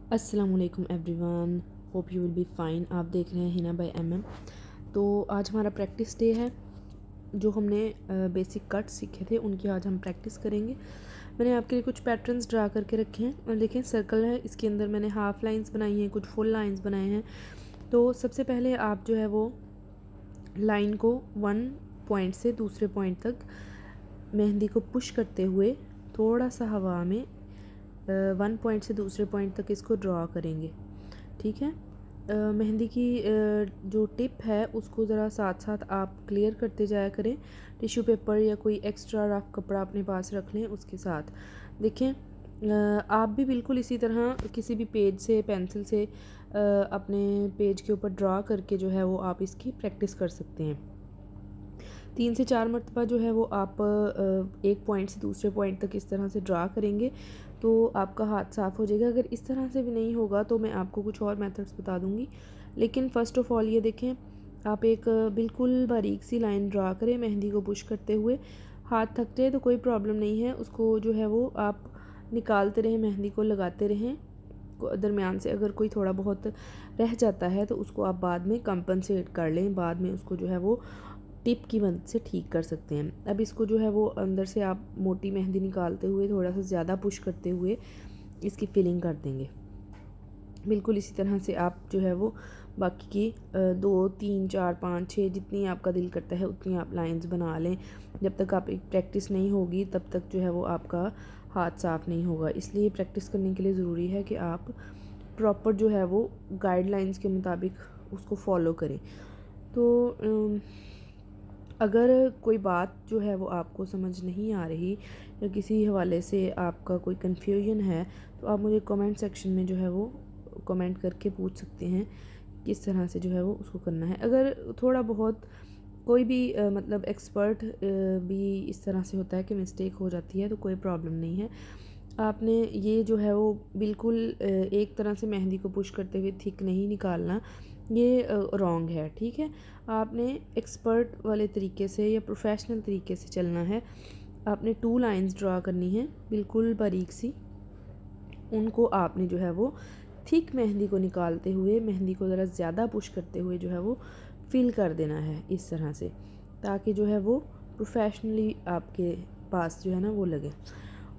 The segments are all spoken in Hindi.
अस्सलाम वालेकुम everyone, hope you will be fine. आप देख रहे हैं हिना बाय एमएम। तो आज हमारा प्रैक्टिस डे है। जो हमने बेसिक कट सीखे थे उनकी आज हम प्रैक्टिस करेंगे। मैंने आपके लिए कुछ पैटर्न्स ड्रा करके रखे हैं और देखें सर्कल है, इसके अंदर मैंने हाफ़ लाइंस बनाई हैं, कुछ फुल लाइंस बनाए हैं। तो सबसे पहले आप जो है वो लाइन को वन पॉइंट से दूसरे पॉइंट तक मेहंदी को पुश करते हुए थोड़ा सा हवा में वन पॉइंट से दूसरे पॉइंट तक इसको ड्रॉ करेंगे। ठीक है। मेहंदी की जो टिप है उसको ज़रा साथ साथ आप क्लियर करते जाया करें। टिश्यू पेपर या कोई एक्स्ट्रा रफ कपड़ा अपने पास रख लें उसके साथ। देखें आप भी बिल्कुल इसी तरह किसी भी पेज से पेंसिल से अपने पेज के ऊपर ड्रॉ करके जो है वो आप इसकी प्रैक्टिस कर सकते हैं। 3 से 4 मरतबा जो है वो आप एक पॉइंट से दूसरे पॉइंट तक इस तरह से ड्रा करेंगे तो आपका हाथ साफ़ हो जाएगा। अगर इस तरह से भी नहीं होगा तो मैं आपको कुछ और मेथड्स बता दूँगी। लेकिन फ़र्स्ट ऑफ़ ऑल ये देखें, आप एक बिल्कुल बारीक सी लाइन ड्रा करें मेहंदी को पुश करते हुए। हाथ थक जाए तो कोई प्रॉब्लम नहीं है, उसको जो है वो आप निकालते रहें, मेहंदी को लगाते रहें दरमियान से। अगर कोई थोड़ा बहुत रह जाता है तो उसको आप बाद में कंपनसेट कर लें, बाद में उसको जो है वो टिप की मदद से ठीक कर सकते हैं। अब इसको जो है वो अंदर से आप मोटी मेहंदी निकालते हुए थोड़ा सा ज़्यादा पुश करते हुए इसकी फिलिंग कर देंगे। बिल्कुल इसी तरह से आप जो है वो बाकी की 2, 3, 4, 5, 6 जितनी आपका दिल करता है उतनी आप लाइंस बना लें। जब तक आप एक प्रैक्टिस नहीं होगी तब तक जो है वो आपका हाथ साफ़ नहीं होगा। इसलिए प्रैक्टिस करने के लिए ज़रूरी है कि आप प्रॉपर जो है वो गाइडलाइंस के मुताबिक उसको फॉलो करें। तो अगर कोई बात जो है वो आपको समझ नहीं आ रही या किसी हवाले से आपका कोई कन्फ्यूजन है तो आप मुझे कमेंट सेक्शन में जो है वो कमेंट करके पूछ सकते हैं किस तरह से जो है वो उसको करना है। अगर थोड़ा बहुत कोई भी मतलब एक्सपर्ट भी इस तरह से होता है कि मिस्टेक हो जाती है तो कोई प्रॉब्लम नहीं है। आपने ये जो है वो बिल्कुल एक तरह से मेहंदी को पुश करते हुए थिक नहीं निकालना, ये रॉन्ग है। ठीक है। आपने एक्सपर्ट वाले तरीके से या प्रोफेशनल तरीके से चलना है। आपने 2 लाइंस ड्रा करनी है बिल्कुल बारीक सी। उनको आपने जो है वो थिक मेहंदी को निकालते हुए मेहंदी को ज़रा ज़्यादा पुश करते हुए जो है वो फिल कर देना है इस तरह से, ताकि जो है वो प्रोफेशनली आपके पास जो है ना वो लगे।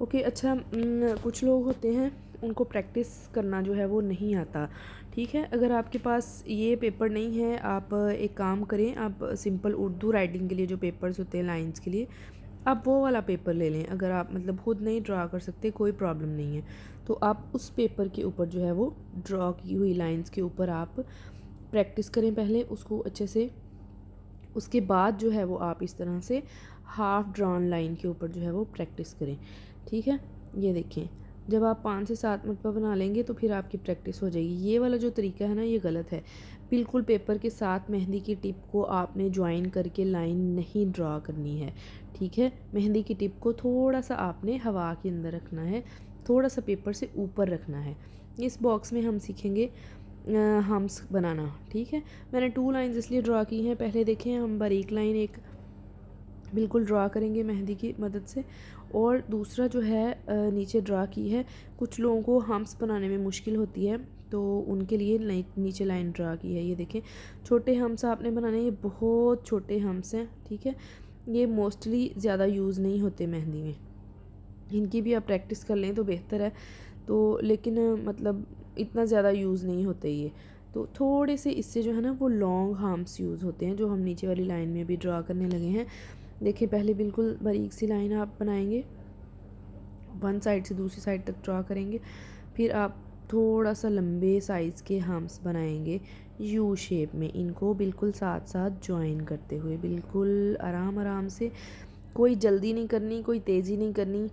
ओके। अच्छा, कुछ लोग होते हैं उनको प्रैक्टिस करना जो है वो नहीं आता। ठीक है। अगर आपके पास ये पेपर नहीं है, आप एक काम करें, आप सिंपल उर्दू राइटिंग के लिए जो पेपर्स होते हैं लाइंस के लिए, आप वो वाला पेपर ले लें। अगर आप मतलब खुद नहीं ड्रा कर सकते कोई प्रॉब्लम नहीं है, तो आप उस पेपर के ऊपर जो है वो ड्रॉ की हुई लाइंस के ऊपर आप प्रैक्टिस करें पहले उसको अच्छे से। उसके बाद जो है वो आप इस तरह से हाफ़ ड्रॉन लाइन के ऊपर जो है वो प्रैक्टिस करें। ठीक है। ये देखें, जब आप 5 से 7 मरतबा बना लेंगे तो फिर आपकी प्रैक्टिस हो जाएगी। ये वाला जो तरीका है ना ये गलत है। बिल्कुल पेपर के साथ मेहंदी की टिप को आपने ज्वाइन करके लाइन नहीं ड्रॉ करनी है। ठीक है। मेहंदी की टिप को थोड़ा सा आपने हवा के अंदर रखना है, थोड़ा सा पेपर से ऊपर रखना है। इस बॉक्स में हम सीखेंगे हम्स बनाना। ठीक है। मैंने 2 लाइंस इसलिए ड्रा की हैं। पहले देखें, हम बारीक लाइन एक बिल्कुल ड्रा करेंगे मेहंदी की मदद से, और दूसरा जो है नीचे ड्रा की है। कुछ लोगों को हम्स बनाने में मुश्किल होती है तो उनके लिए नीचे लाइन ड्रा की है। ये देखें, छोटे हम्स आपने बनाने, ये बहुत छोटे हम्स हैं। ठीक है। ये मोस्टली ज़्यादा यूज़ नहीं होते मेहंदी में, इनकी भी आप प्रैक्टिस कर लें तो बेहतर है। तो लेकिन मतलब इतना ज़्यादा यूज़ नहीं होते ये, तो थोड़े से इससे जो है ना वो लॉन्ग हार्म्स यूज़ होते हैं जो हम नीचे वाली लाइन में भी ड्रा करने लगे हैं। देखिए, पहले बिल्कुल बारीक सी लाइन आप बनाएंगे, वन साइड से दूसरी साइड तक ड्रा करेंगे, फिर आप थोड़ा सा लंबे साइज़ के हार्म्स बनाएंगे यू शेप में, इनको बिल्कुल साथ साथ ज्वाइन करते हुए बिल्कुल आराम आराम से। कोई जल्दी नहीं करनी, कोई तेज़ी नहीं करनी,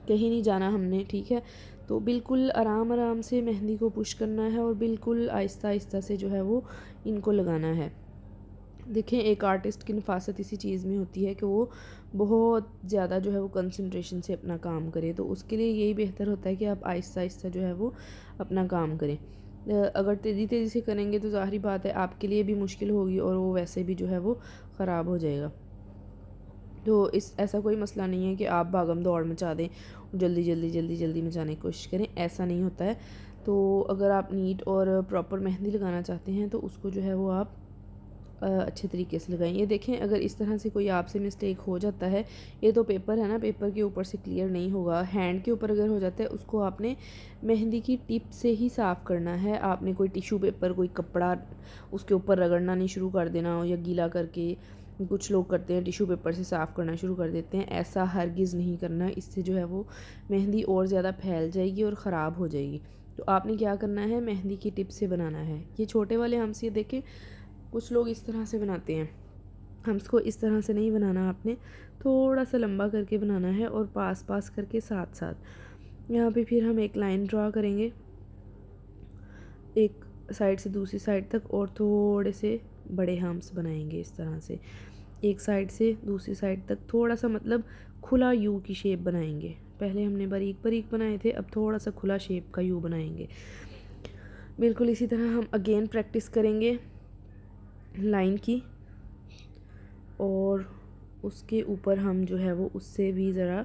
कहीं नहीं जाना हमने। ठीक है। तो बिल्कुल आराम आराम से मेहंदी को पुश करना है और बिल्कुल आहिस्ता आहिस्ता से जो है वो इनको लगाना है। देखें, एक आर्टिस्ट की नफासत इसी चीज़ में होती है कि वो बहुत ज़्यादा जो है वो कंसंट्रेशन से अपना काम करे, तो उसके लिए यही बेहतर होता है कि आप आहिस्ता आहिस्ता जो है वो अपना काम करें। अगर तेज़ी तेज़ी से करेंगे तो ज़ाहिर बात है आपके लिए भी मुश्किल होगी और वो वैसे भी जो है वो ख़राब हो जाएगा। तो इस ऐसा कोई मसला नहीं है कि आप भागम दौड़ मचा दें, जल्दी जल्दी जल्दी जल्दी मचाने की कोशिश करें, ऐसा नहीं होता है। तो अगर आप नीट और प्रॉपर मेहंदी लगाना चाहते हैं तो उसको जो है वो आप अच्छे तरीके से लगाएं। ये देखें, अगर इस तरह से कोई आपसे मिस्टेक हो जाता है, ये तो पेपर है ना, पेपर के ऊपर से क्लियर नहीं होगा। हैंड के ऊपर अगर हो जाता है, उसको आपने मेहंदी की टिप से ही साफ़ करना है। आपने कोई टिश्यू पेपर, कोई कपड़ा उसके ऊपर रगड़ना नहीं शुरू कर देना या गीला करके। कुछ लोग करते हैं टिश्यू पेपर से साफ़ करना शुरू कर देते हैं, ऐसा हरगिज़ नहीं करना। इससे जो है वो मेहंदी और ज़्यादा फैल जाएगी और ख़राब हो जाएगी। तो आपने क्या करना है, मेहंदी की टिप से बनाना है। ये छोटे वाले हम्स, ये देखें, कुछ लोग इस तरह से बनाते हैं। हम्स को इस तरह से नहीं बनाना, आपने थोड़ा सा लंबा करके बनाना है और पास पास करके साथ साथ। यहाँ पे फिर हम एक लाइन ड्रा करेंगे एक साइड से दूसरी साइड तक, और थोड़े से बड़े हम्स बनाएंगे इस तरह से। एक साइड से दूसरी साइड तक थोड़ा सा, मतलब खुला यू की शेप बनाएंगे। पहले हमने बारीक बारीक बनाए थे, अब थोड़ा सा खुला शेप का यू बनाएंगे। बिल्कुल इसी तरह हम अगेन प्रैक्टिस करेंगे लाइन की, और उसके ऊपर हम जो है वो उससे भी ज़रा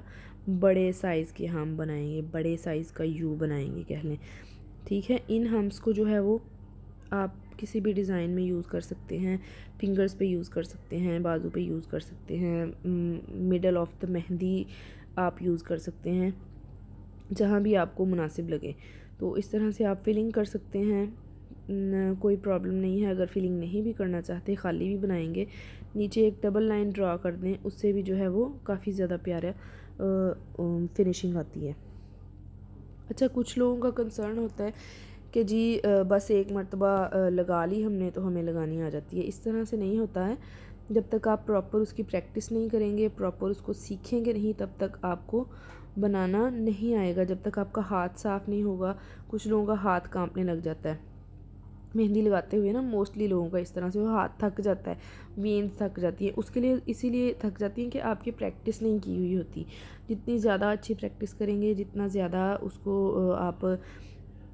बड़े साइज़ के हम बनाएंगे, बड़े साइज़ का यू बनाएंगे कह लें। ठीक है, इन हम्स को जो है वो आप किसी भी डिज़ाइन में यूज़ कर सकते हैं। फिंगर्स पे यूज़ कर सकते हैं, बाजू पे यूज़ कर सकते हैं, मिडल ऑफ द मेहंदी आप यूज़ कर सकते हैं, जहाँ भी आपको मुनासिब लगे। तो इस तरह से आप फिलिंग कर सकते हैं, कोई प्रॉब्लम नहीं है। अगर फिलिंग नहीं भी करना चाहते, खाली भी बनाएंगे, नीचे एक डबल लाइन ड्रा कर दें, उससे भी जो है वो काफ़ी ज़्यादा प्यारा फिनिशिंग आती है। अच्छा, कुछ लोगों का कंसर्न होता है कि जी बस एक मरतबा लगा ली हमने तो हमें लगानी आ जाती है। इस तरह से नहीं होता है। जब तक आप प्रॉपर उसकी प्रैक्टिस नहीं करेंगे, प्रॉपर उसको सीखेंगे नहीं, तब तक आपको बनाना नहीं आएगा। जब तक आपका हाथ साफ़ नहीं होगा, कुछ लोगों का हाथ कांपने लग जाता है मेहंदी लगाते हुए ना, मोस्टली लोगों का इस तरह से, वो हाथ थक जाता है, वेन्स थक जाती है। उसके लिए इसीलिए थक जाती हैं कि आपकी प्रैक्टिस नहीं की हुई होती। जितनी ज़्यादा अच्छी प्रैक्टिस करेंगे, जितना ज़्यादा उसको आप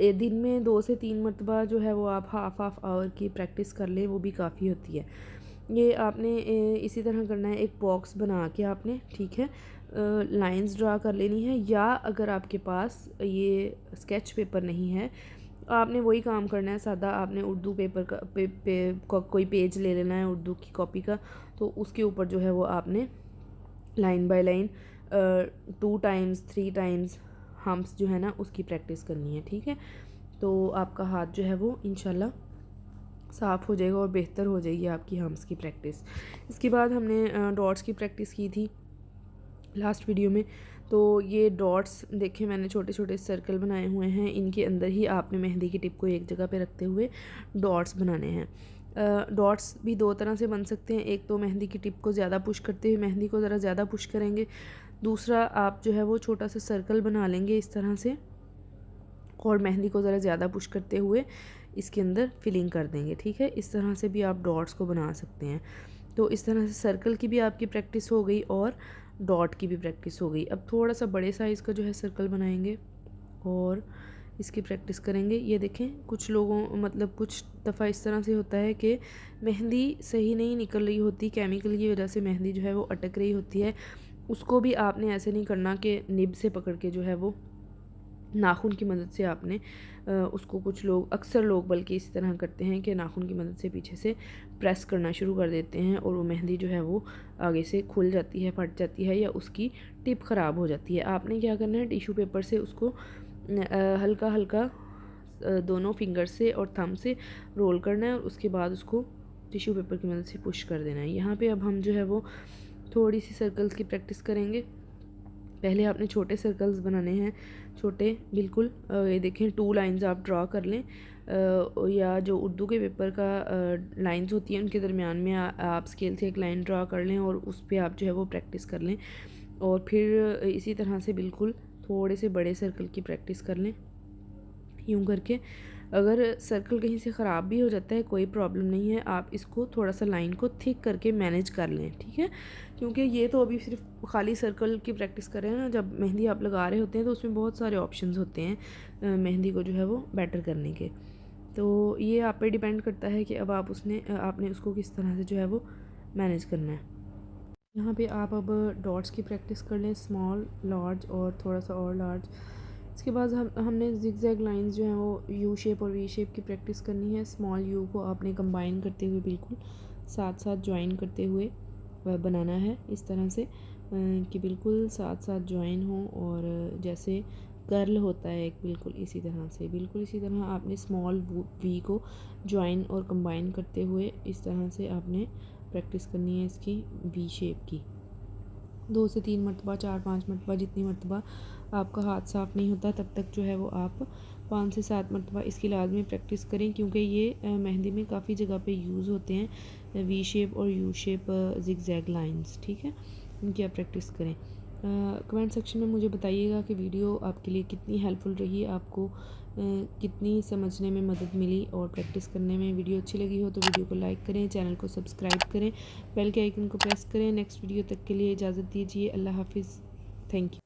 दिन में 2 से 3 मरतबा जो है वो आप हाफ़ आवर की प्रैक्टिस कर लें, वो भी काफ़ी होती है। ये आपने इसी तरह करना है। एक बॉक्स बना के आपने, ठीक है, लाइंस ड्रा कर लेनी है, या अगर आपके पास ये स्केच पेपर नहीं है, आपने वही काम करना है सादा। आपने उर्दू पेपर का कोई पेज ले लेना है उर्दू की कॉपी का, तो उसके ऊपर जो है वो आपने line by line 2 times 3 times hums जो है ना उसकी प्रैक्टिस करनी है। ठीक है, तो आपका हाथ जो है वो इंशाल्लाह साफ़ हो जाएगा और बेहतर हो जाएगी आपकी हम्स की प्रैक्टिस। इसके बाद हमने डॉट्स की प्रैक्टिस की थी लास्ट वीडियो में। तो ये डॉट्स देखें, मैंने छोटे छोटे सर्कल बनाए हुए हैं, इनके अंदर ही आपने मेहंदी की टिप को एक जगह पे रखते हुए डॉट्स बनाने हैं। डॉट्स भी दो तरह से बन सकते हैं। एक तो मेहंदी की टिप को ज़्यादा पुश करते हुए, मेहंदी को ज़रा ज़्यादा पुश करेंगे। दूसरा, आप जो है वो छोटा सा सर्कल बना लेंगे इस तरह से, और मेहंदी को ज़रा ज़्यादा पुश करते हुए इसके अंदर फिलिंग कर देंगे। ठीक है, इस तरह से भी आप डॉट्स को बना सकते हैं। तो इस तरह से सर्कल की भी आपकी प्रैक्टिस हो गई और डॉट की भी प्रैक्टिस हो गई। अब थोड़ा सा बड़े साइज़ का जो है सर्कल बनाएंगे और इसकी प्रैक्टिस करेंगे। ये देखें, कुछ लोगों, मतलब कुछ दफ़ा इस तरह से होता है कि मेहंदी सही नहीं निकल रही होती, केमिकल की वजह से मेहंदी जो है वो अटक रही होती है। उसको भी आपने ऐसे नहीं करना कि निब से पकड़ के जो है वो नाखून की मदद से आपने उसको, कुछ लोग, अक्सर लोग बल्कि इस तरह करते हैं कि नाखून की मदद से पीछे से प्रेस करना शुरू कर देते हैं, और वो मेहंदी जो है वो आगे से खुल जाती है, फट जाती है, या उसकी टिप ख़राब हो जाती है। आपने क्या करना है, टिश्यू पेपर से उसको हल्का हल्का दोनों फिंगर से और थंब से रोल करना है, और उसके बाद उसको टिश्यू पेपर की मदद से पुश कर देना है। यहाँ पे अब हम जो है वो थोड़ी सी सर्कल्स की प्रैक्टिस करेंगे। पहले आपने छोटे सर्कल्स बनाने हैं, छोटे बिल्कुल। ये देखें, 2 लाइंस आप ड्रा कर लें, या जो उर्दू के पेपर का लाइंस होती हैं उनके दरमियान में आप स्केल से एक लाइन ड्रा कर लें, और उस पर आप जो है वो प्रैक्टिस कर लें। और फिर इसी तरह से बिल्कुल थोड़े से बड़े सर्कल की प्रैक्टिस कर लें, यूँ करके। अगर सर्कल कहीं से ख़राब भी हो जाता है, कोई प्रॉब्लम नहीं है, आप इसको थोड़ा सा लाइन को थिक करके मैनेज कर लें। ठीक है, क्योंकि ये तो अभी सिर्फ खाली सर्कल की प्रैक्टिस कर रहे हैं ना। जब मेहंदी आप लगा रहे होते हैं तो उसमें बहुत सारे ऑप्शंस होते हैं मेहंदी को जो है वो बेटर करने के। तो ये आप पे डिपेंड करता है कि अब आपने उसको किस तरह से जो है वो मैनेज करना है। यहाँ पे आप अब डॉट्स की प्रैक्टिस कर लें, स्मॉल, लार्ज और थोड़ा सा और लार्ज। इसके बाद हमने जिगजैग लाइंस जो हैं वो यू शेप और वी शेप की प्रैक्टिस करनी है। स्मॉल यू को आपने कंबाइन करते हुए बिल्कुल साथ साथ ज्वाइन करते हुए बनाना है, इस तरह से कि बिल्कुल साथ साथ ज्वाइन हो, और जैसे कर्ल होता है एक, बिल्कुल इसी तरह से, बिल्कुल इसी तरह आपने स्मॉल वी को ज्वाइन और कंबाइन करते हुए इस तरह से आपने प्रैक्टिस करनी है इसकी वी शेप की। 2 से 3 मरतबा, 4-5 मरतबा, जितनी मरतबा आपका हाथ साफ़ नहीं होता तब तक जो है वो आप 5 से 7 मरतबा इसकी लाजमी प्रैक्टिस करें, क्योंकि ये मेहंदी में काफ़ी जगह पे यूज़ होते हैं वी शेप और यू शेप जिगजैग लाइंस। ठीक है, इनकी आप प्रैक्टिस करें। कमेंट सेक्शन में मुझे बताइएगा कि वीडियो आपके लिए कितनी हेल्पफुल रही, आपको कितनी समझने में मदद मिली और प्रैक्टिस करने में। वीडियो अच्छी लगी हो तो वीडियो को लाइक करें, चैनल को सब्सक्राइब करें, बेल के आइकन को प्रेस करें। नेक्स्ट वीडियो तक के लिए इजाज़त दीजिए। अल्लाह हाफिज़। Thank you.